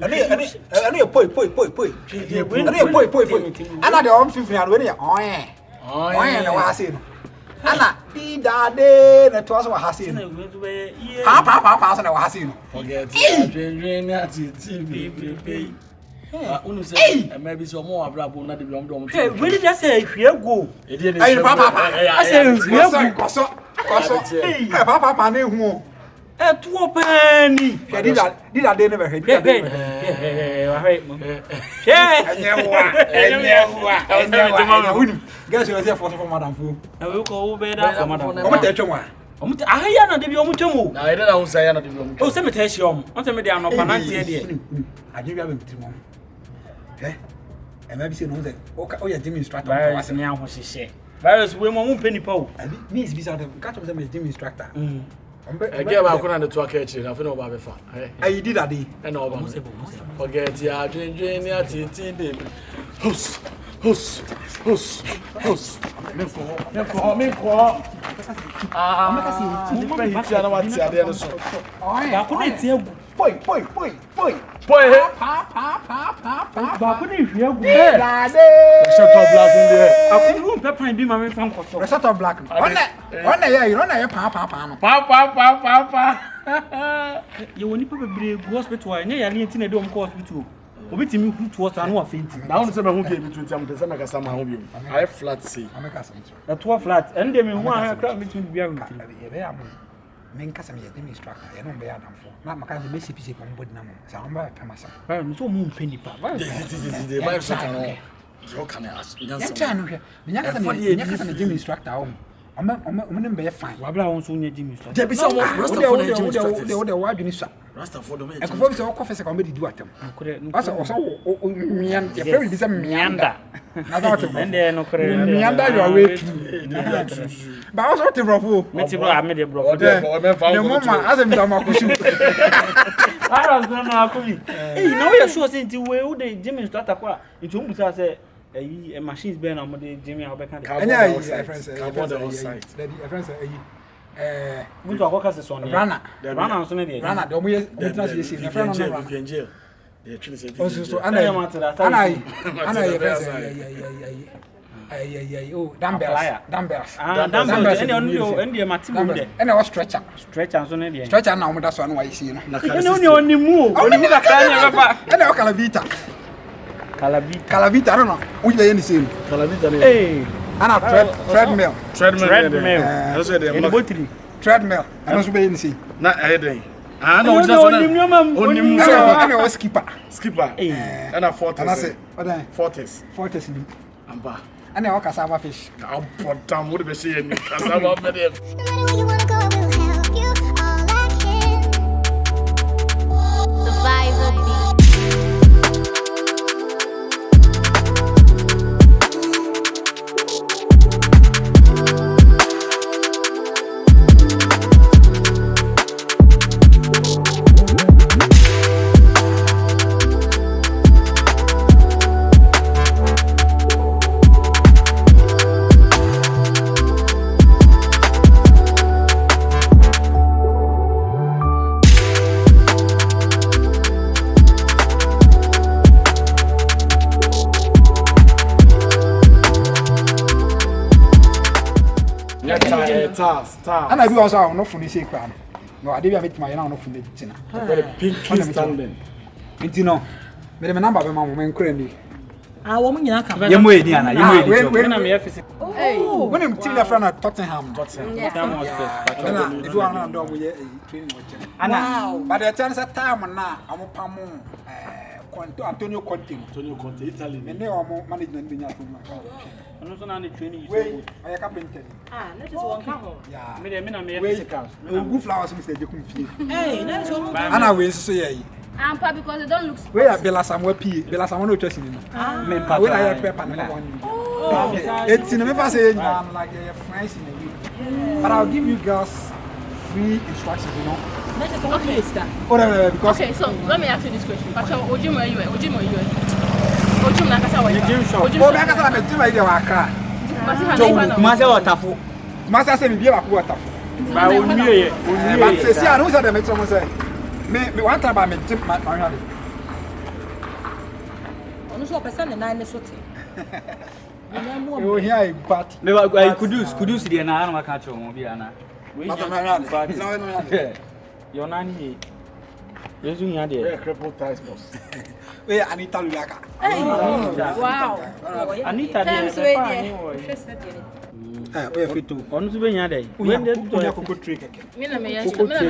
Ani poi. Ana de on 50 and when you na wa say no. Ana di dade na to so wa say no. Pa so na wa say no. Forget it. Baby. Unu say maybe so more abrabo na de bi om. Hey, when did you say hwe go? Hey, papa. I say hwe go. Koso. Hey, papa na hu. Two penny. Did that day never heard. Yeah. Guess you are for Madam Fu. I will go better for Madam. I hear not the Omutumu. I don't say anything. Oh, cemetery. On some medium of Pananti. I give you a eh? And maybe say no, that oh, Jimmy instructor. Virus now, what she said. Virus, we won't penny po. Means beside them, catch them as Jimmy instructor. I gave our corner to a kitchen. I know about before. I did that day. And all forget ya, drinking ya, tea, Hus. Me for. Boy, shut up, black in there. I couldn't pepper and be my fan for shut up, black. One day, you don't know, Papa. You will need to be hospital. I never need to do hospital. Obi timi who to us and no faint. Now on say me who give me 20 am dey say make asam ho bi. I flat say. Na 2 flat. And dem who an crowd meeting bi am. E be am. Men kasa me dey instructor. E no be adam for. Na maka me CPC ko mbodi na mo. Sa on ba pamasa. Ba no so mu mpeni pa. This my second no. So can I ask? Nyancha no hwe. Nyaka na gym instructor o. Omo nem be fine. Wabla won so nya gym instructor. Dey be say Rasta for the gym instructor. Dey wadwini sa. Rasta for the me. E ko for say o confess ka o me di atam. Asa o so mian e very be say mianda. Na that one. And then no kore. Mianda you are way through. Ba o so te brofo. Me te bro me dey brofo. The mama as em dama ko shoot. I was going to akobi. Hey, now you sure say nti we dey gym instructor kwa. Nti o musa say a machines be na mo dey gym abeka dey. Anya friends daddy friends we to akoka se so ne. Rana so ne dey. Rana dey omo ye translation. The friend no rana. Dey trim say. So ana oh dumbbells. Any on the material there. Any was stretcher so ne dey. Stretcher na omo da so no wa yesi no. Any oni mu o. Oni mu da kan ya papa. Any o calavita. Calavita, I don't know. Which way you see? Calavita. Hey. And a treadmill. I said the treadmill. I don't know you see. Na heading. I know only I know skipper. And a fortress. And I say, what Fortress. Amba. And I cassava fish. I'll put down what be saying. Cassava better. Survivor beat. Star. And I be also not from the same crown. No, I didn't meet my own from the dinner. Very pink standing. You know, me the number of my woman currently. Woman yaka. Yemu Ediana, when I'm here physical. Oh, when I'm still a friend at Tottenham. Then if you are not done with training. Wow, but the chance at time now, I'm a Pamu. Antonio Conte, Italy. And they are more management in your room. I'm not on the training. I carpenter. That is one couple. Yeah, me physical. Good flowers, Mr. Jacum. Hey, that is one. And I will say, because they don't look. Where Bella Samuel P. Bella Samuel Chessing. Men, when I have pepper, it's in a paper saying I'm like a friends in a week. But I'll give you girls free instructions, you know. Okay, because okay, so let me ask you this question. Pacho, Ojimo are you? Ojimo nakasa wa. Oh, nakasa na metima ide wa kra. Mase watafu. Mase say me bia wa ku watafu. Ba onwie ye. But say see anu say the metro mo say. Me one time ba me tim ma hwale. no so person na ne so te Oh, here I party. Me kudus dey na ana maka cho mo bi ana. We Your nanny. Yesu nya dey. Crippled ties boss. We Anita Lulaka. Wow. Anita dey. We fit to. Onu so be nya dey. When dey to ya koko tree keke. Me na me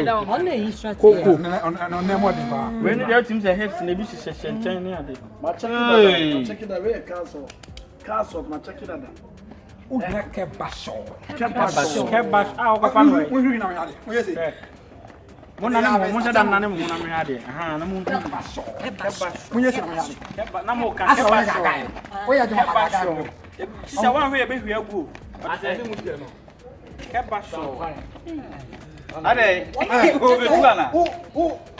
da o. On na strategy. Koko na nemo de ba. When dey team say hips na bi hyehyɛ nkyɛn ne ade. Ma check it away castle. Castle ma check it that. Una ke basho. Kebas ah o ka fa no. We hwi na me ade. We say. Mo na ne mo se da na ne mo na me ade. Aha na mo Basho. We say na me ade. kebas na mo ka Asa we kebas. ga. We ya jama ga. Sisa wan hwe be hwe agu. Kebas. Ade. O be tu ana.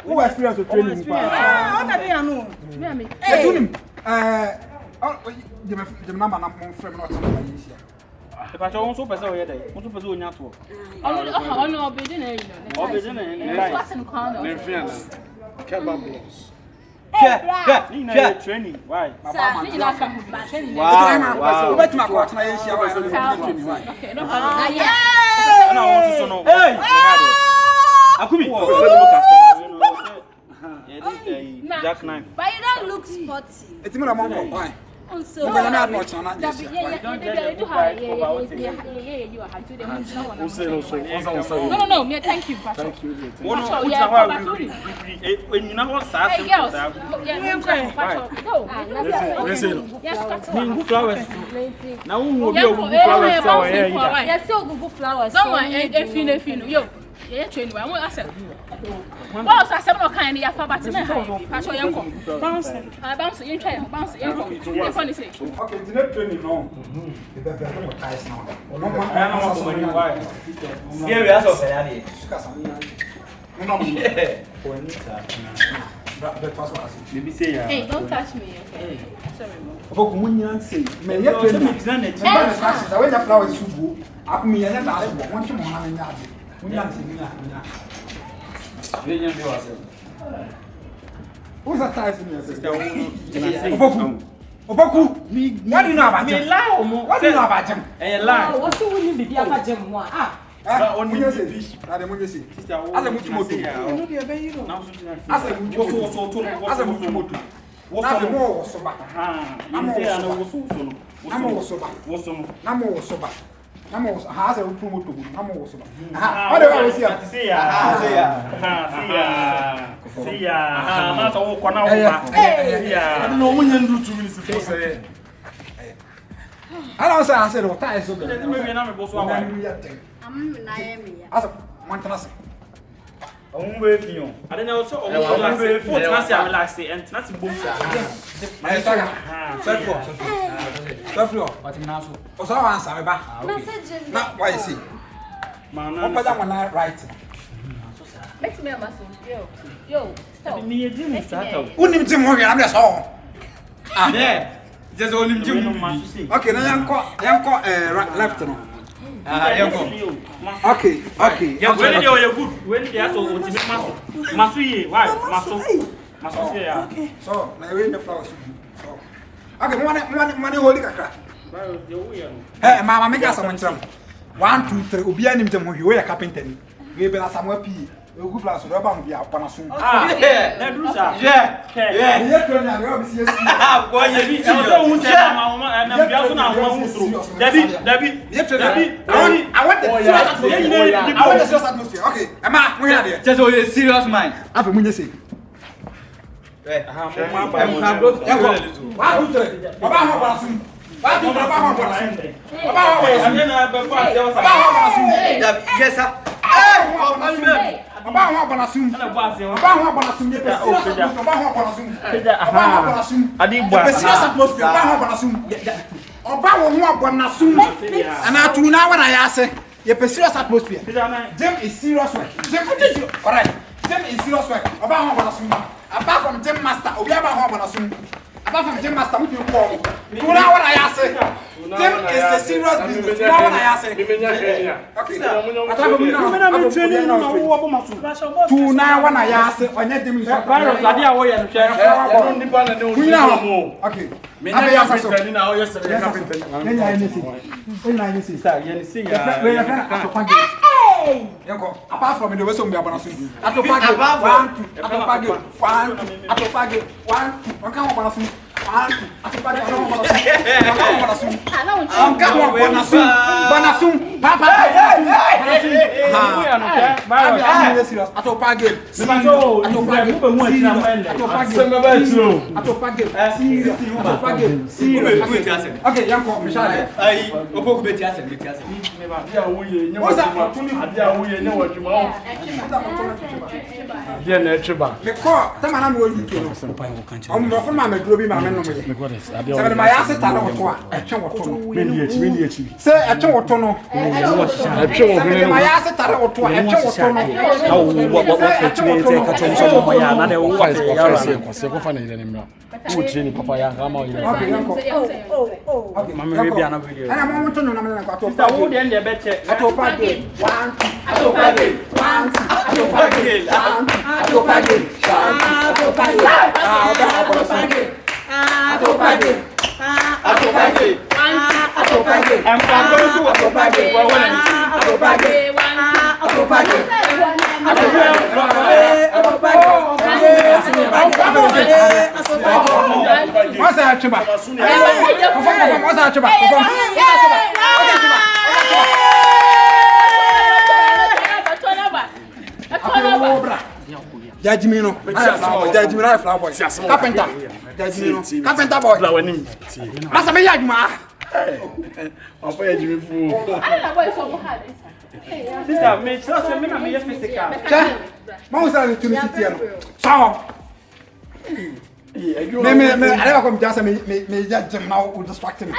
Who experience of training pa? Ah, na dey anu. Me. Etunim. Dem na ma na mo frame na o tell me yi. If I want to person o ye dey. Mo to person o nya to. Ono obedi na yi no. Obedi na yi. Fasten crown. Kebab balls. Ni na training. Why? Sa, ni na fa ho bi training. Wow. Bet ma ko na ye hia wa training why? Okay, no problem. Na won so no. Akumi. Jack knife. But you don't look sporty. Eti mo na mo ko why? So, Mo na na watch na You No, me thank you, Pastor. Thank you. When you know what sa Hey girls, go. Ningu flowers. Na wo bi ogu flowers so here ida. yes, so Google flowers. Don't worry, fino. Yo, yeah, training. I want to boss, I said no kind of yafa but me. Pastor yanko. Bounce, you try bounce yanko. You funny say. Okay, it's not training no. The better no ties now. No man. I don't want to money why. Here we are so fair. No. When it's That was what I said. maybe say ya. Hey, don't touch me, okay? Sorry, mom. Obo kumunyan say. Me ye training. Ba na scratch. Da we flowers subu. Akumi ye na da bo. Won timo na nya ade. Munyan say munya. Venha ver você. Who's that ties in your sister? Oboku. Oboku. What do you know about him? What do you know about him? Lie. What's the winning bibi aka jam one? Ah. Munye say. Ade munye say. Asa mutu moto. No dey be you know. Asa mutu moto. Asa mutu moto. Asa mo wo soba. Amo woso. Amo wo soba. Woso. Namo wo soba. Namo wo ha asa mutu moto. Namo wo soba. Aha. Ode wa we see am. See ya. Na so wo kona wo ba. See ya. I don't when you do 2 minutes for say. I don't say I said what ties so. Let me be na me boso awa. Asa montana say. Omwe fion. Ade na so omwe fion. Na se relax and na se bom sa. My saga. Safrio. What na so? O so wan sa me ba. Na why see? Mana. Opa da one right. Make me a muscle. Yo, stop. Me e dim start out. Unim tim ho hwea am dey so. Ah. Yeah. Just onim dim no. Okay, na yanko left no. Yanko. Okay. When they are good, when they are so ultimate maso. Maso ye, why? Maso say ya. So, na we the flowers. So. Okay, money holy kakra. Eh, mama make us some tram. 1 2 3 obi anim tem ho we carpenter ni. We be na samwa pi. We go flowers do ba mo bia pa na so. Ah, na do sa. Yeah. Ye to na we obi see. Ah, boy, ye bi. I say who say mama na bia so na mama wutro. Dabi. Ye to na. I want the serious atmosphere. Okay, Emma, we here there. Just a serious mind. Afa munye say. Gem is serious work. Apart from gem master, obi aba ho abonasum. apart from gym master, what you call? Tuna what I say. Gym is a serious business. Tuna what I say. Okay. Tuna what I say. On your gym. Virus, I didn't wear a chair. Okay. I am pretending now. Yesterday, apart from the West Ombia Banasu, Atopage, 1, 2, Atopage, 1, 2, Atopage, 1, 2, on come on, 1, 2, Atopage, Banasum, Papa, okay, Yanko, Michelle, I open the Tias and the Tias. The core, the man will be killed. I'm not from my globe, my men. My asset are a chunk. Say a chunk. My asset are a Judgment, flower boy, carpenter, carpenter boy, Master Mayagma. I'll pay you fool. I don't know why it's so hard. Sister, me trust me, I'm a physical. Most of the city. So, I never come just me judge now will distract me. I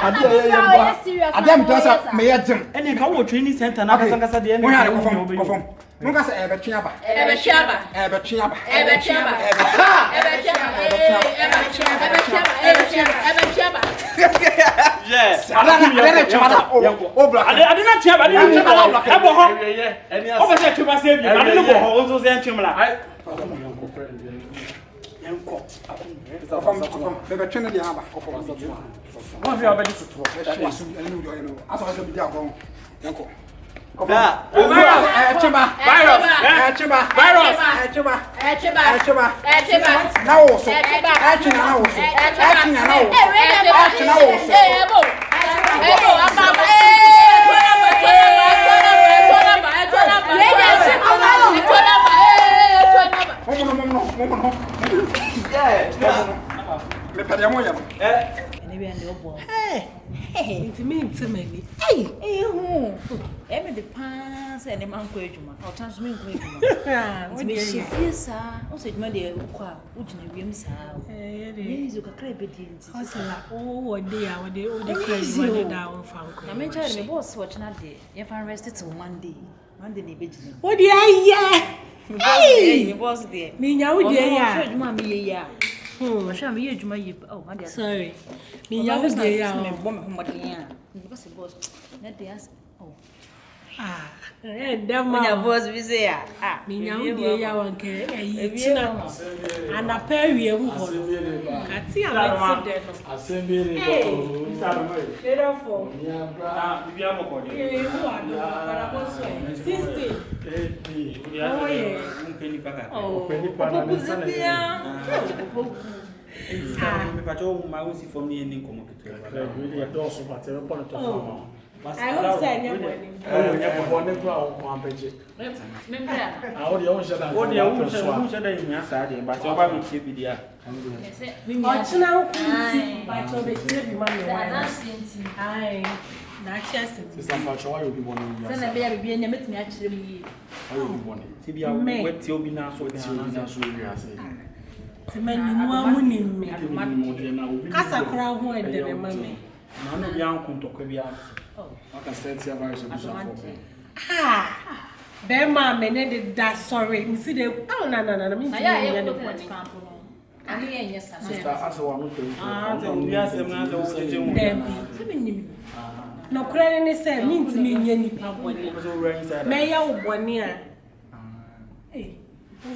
damn just me judge. And you come to training center now, because at the end, we had a perform. Nunca se ebe chiaba. Ebe chiaba. Ebe chiaba. Ebe chiaba. Ebe chiaba. Ebe chiaba. Ebe chiaba. Ebe chiaba. Yes. Ada chiaba. Oh, black. I did not chiaba. I didn't chiaba. I bought over there to my savior. I didn't go home. Also, then chimla. Bebe chene di aba. One of your body to talk. Aso aso bi dia ko. Yanko. Virus. Intimate. Hey, who? Every the pants and the man quajuma, or transmit quajuma. To me, she feels, sir. Also, it made a quack, which in the room, you can crave it. Oh, dear, what they all the crazy down from. I mentioned the boss watching that day. If I rested till Monday, Monday, what the idea? Hey, was there. Me, now, dear, mammy, I'm here to my sorry. Me, I was there. Because it was not the answer. Oh, damn, my boss, we say, me, now, dear, one care, and a pair we have. I see I'm there. I send me Therefore, I hope so. Bema, me that sorry. Me see the oh no. Me Ani yenye sana. Sister, as a one to. We are some na so we je Dem. No kura ne say me ntimi nya nipa boni. Me ya wo boni a. Eh.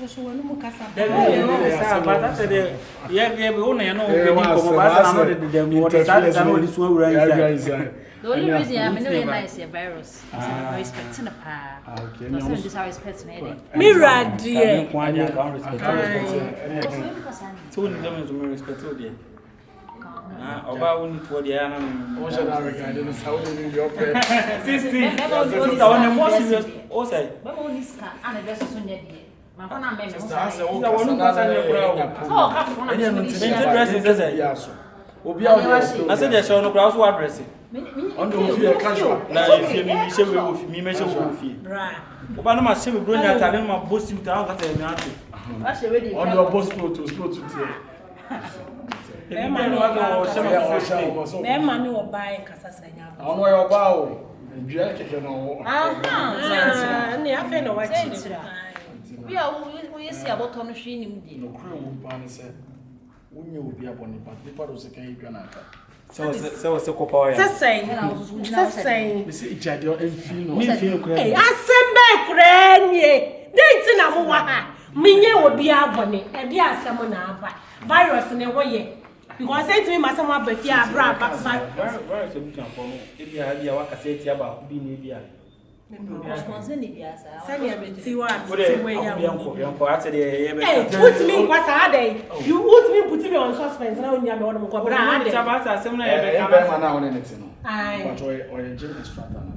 So wonu mu kasa. But that's the yeah we own no we come ba na no the mo that no this one we inside. The only reason I'm not realize a virus. I'm respecting a pa. Okay. No sense I respect me. Mirror dear. So we don't to respect you. Oba woni to dia na What should I regard in Saudi in your prayer? 16. Sister one more serious. O say. But only ska and the verse so near there. My phone am me. As a one person dey pray. Oh, ka phone am. Dress is say. Yes. Obi a Na say dey show no crowd so address. on the fear casual. Na if you me she we ofi me she we ofi. Right. Oba no ma she we bro nya tade no ma boss you ta ka tell me ate. What's your ready? On your boss flow to there. Bema ni obae kasa sanya. Ono yo ba o. Ndua keke no. Aha. Ni afa na wa chire. We are we see about on hwe nim di. No kru wo pa ne se. Wonye obi abone pa. Nipa do se kan yedwa na aka. So kopa ya. Sasai. Me se ijade o enfil no. Me feel kura. Eh, asembe kura nie. Denti na mo wa ha. Minye obi abone. E bi asem na aba. Virus ne wo ye. Because say to me masam abafi abra virus e bi kan for no. E bi a wa kase ti aba bi ni bi a. Response ni bi asa. Sani abeti wa abeti we ya. Yanko ate de ye be. Hey, put me in kwasa ade. You put me on suspense na onya me won mo ko bra ade. Chaba sa asem na ye be E be ma na won ne ti no. Ai. But o gym instructor na.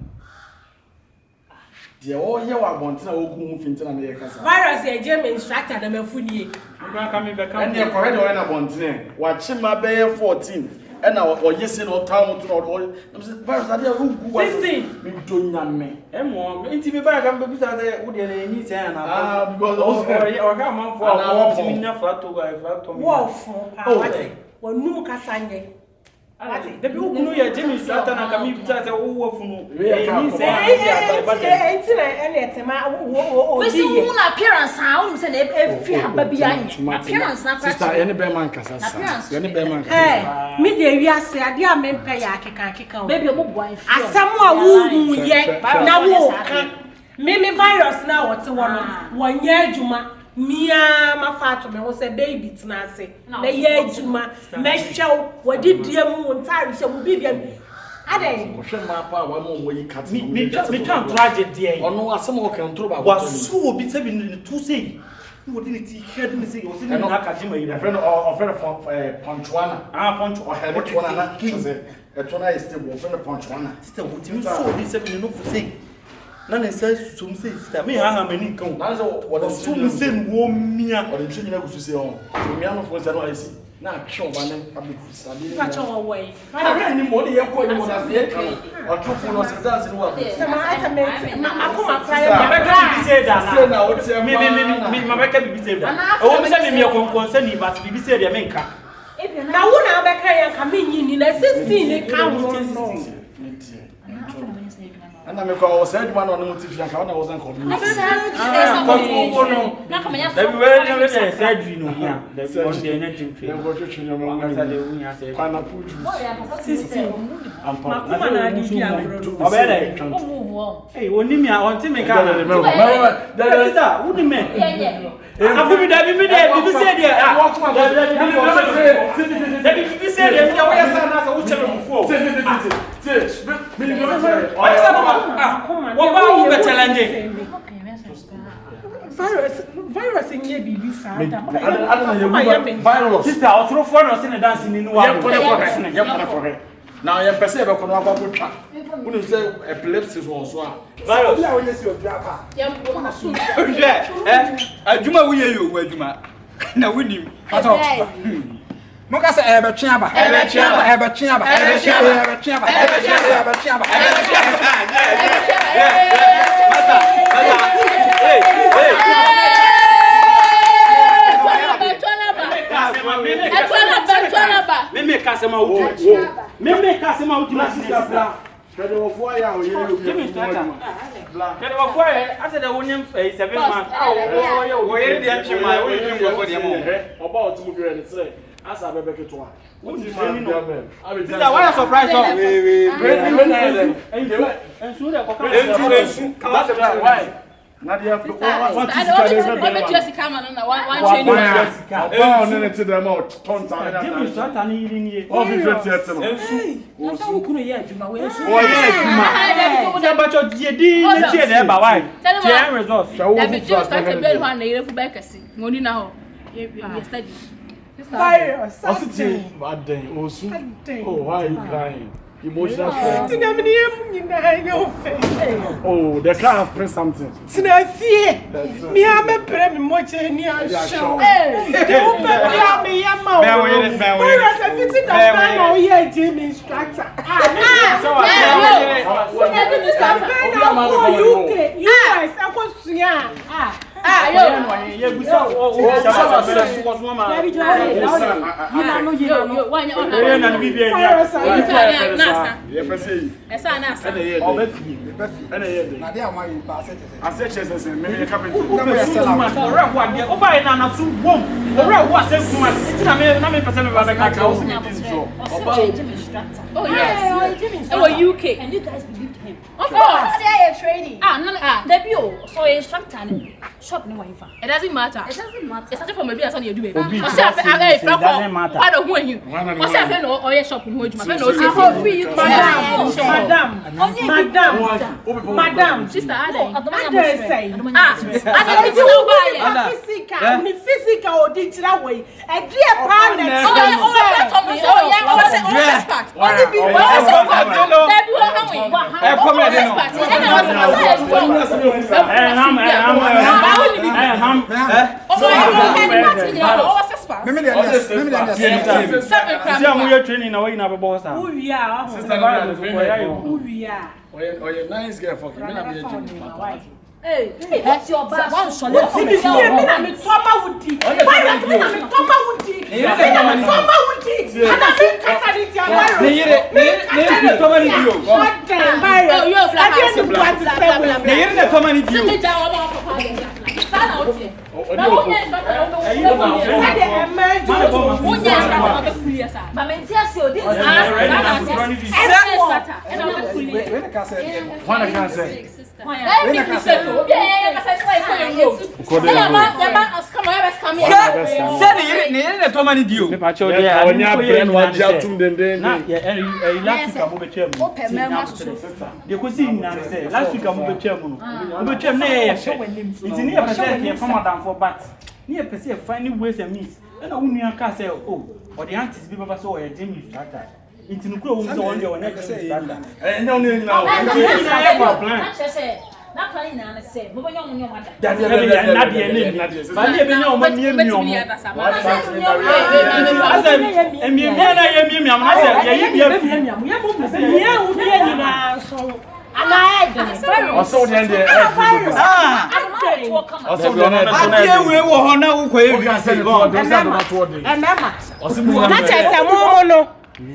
De o ye wa bontina ogu mu fintina na ye kasa. Virus e gym instructor na mafunie. Nka ka me be ka. And the correct o na bontina. Wa chima be 14. And o yesi no town to no. Virus ade ogu wa. 16. Me do nyame. Emo nti me ba ka be bisa de wo de na ni say na. Ah, because o ka man for o mi na flato mi. Wo fo pa wate. Wo nu kasanye. The people who are Jimmy Satan and Camille Tata who funu. We see one appearance how say e fi baby appearance na sister any be man kasa any be man kasa me dey wi ase ade a me mpa ya akeka o baby o bo boy asam a wu ye na wo ka me virus na wote wono wonye adwuma mia mafato me wo say baby tina ase na ye adwuma me hwew wadidie mu ntare hwe mu bibia ade o hwe ma pa wa mo wo yi kat me kan tragedy e ono asem o kan tro ba wa so obi se bi ne tu sei wo di ne ti head ne sei o se ni na ka jima yi friend Ponchuana Poncho o head Ponchuana na say etona is stable friend Ponchuana sister wo ti so obi se bi ne no fu sei na ne say sum sei sister me ha mani kan na so wo the sum sei wo mia o de twi na gusu sei o mia no fo say no isi na atwe ba ne abeku sabi ka cho wo yi ara ni mo de ye ko ni mo na se ye kan o trofo no se dance ni wa sama ata me akoma prayer me be ka bi say da say na o te me me be ka bi say da o me say me kon say ni but bi say da me nka na wo na be ka yan ka me nyini na 16 ni ka wo ana me ko said man on motive yanka na was anko na kama ya da bi we say surgery no hia da bi on dey anything ya go chuchu no mo asa de unya say pana puju system ampa makoma na adi bi agro obere o move on eh woni mi a on ti me ka da sister woni me afu bi da bi say there da bi say there ya we say na so wo chere mu fo what about challenge? Virus in here bibi sa virus sister o throw phone o say dance ni no wa now you person be kono akwa twa unu say epilepsy so a virus ya wonye si oduapa adwuma wo ye yo adwuma na wonim pato Moka say ebe chiaba me me kasema uti sister bra Kede wo fo ya o ye Jimmy starter. Kede wo fo ya ase da wonyam 7 months. Wo ye de antwe ma wo ye ngo fo de mo. Oba o tumu gre ne say asa bebe keto a. Sister, why are surprised of? Why? Nadia, what is the camera? One chain. Oh, no, it's them out. Tons of Jimmy starter ni ni. Oh, we vet yet. Na so wo kunu ye adwuma we so. Oh, yeah, adwuma. But your di na tie na ba why? Tie results. David Jimmy starter be one na yere ku ba kasi. Ngoni na ho. Ye study. Fire, something. Bad day. Oh, why are you crying? Emotional strength. Oh, they can't have pressed something. Tinafie. Me am a prem moche ni a show. They will be me yama. Where is a fitting that man or ye Jimmy instructor? US, I was Oh yes, oh UK, and you guys believed him. Of course, they are trading. Debut, so instructor shop no one. It doesn't matter. It doesn't matter. It's not for maybe as you do it. I say I don't want you. I say I know or shop who you Madam, sister, I say. I physical or digital way. A dear partner. Hey, that's your bad one. So let's see. I'm Toma Woody. I'm Toma Woody. Toma Woody. And I think Catholic near per se finding ways and means. And I wouldn't can say, oh, or the aunties be ever saw a Jimmy starter. It's in the crew on your neck. And no, not planning na say, but you know what? That's not the end. But you know, when you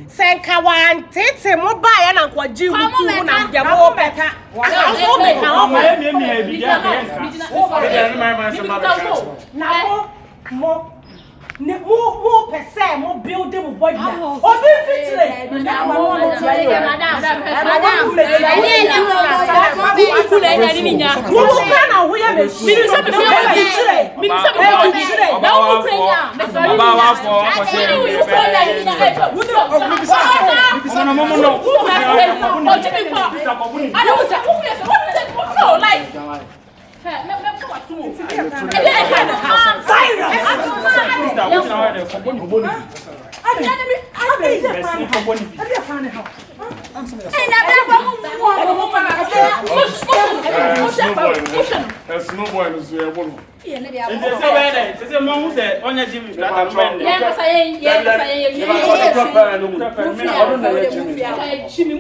Senka wan tete mo ba ya na kwaji mutu na de mo beka so beka o na mo pese mo build them body o bi fitire na mo mo ti ya madam Jimmy,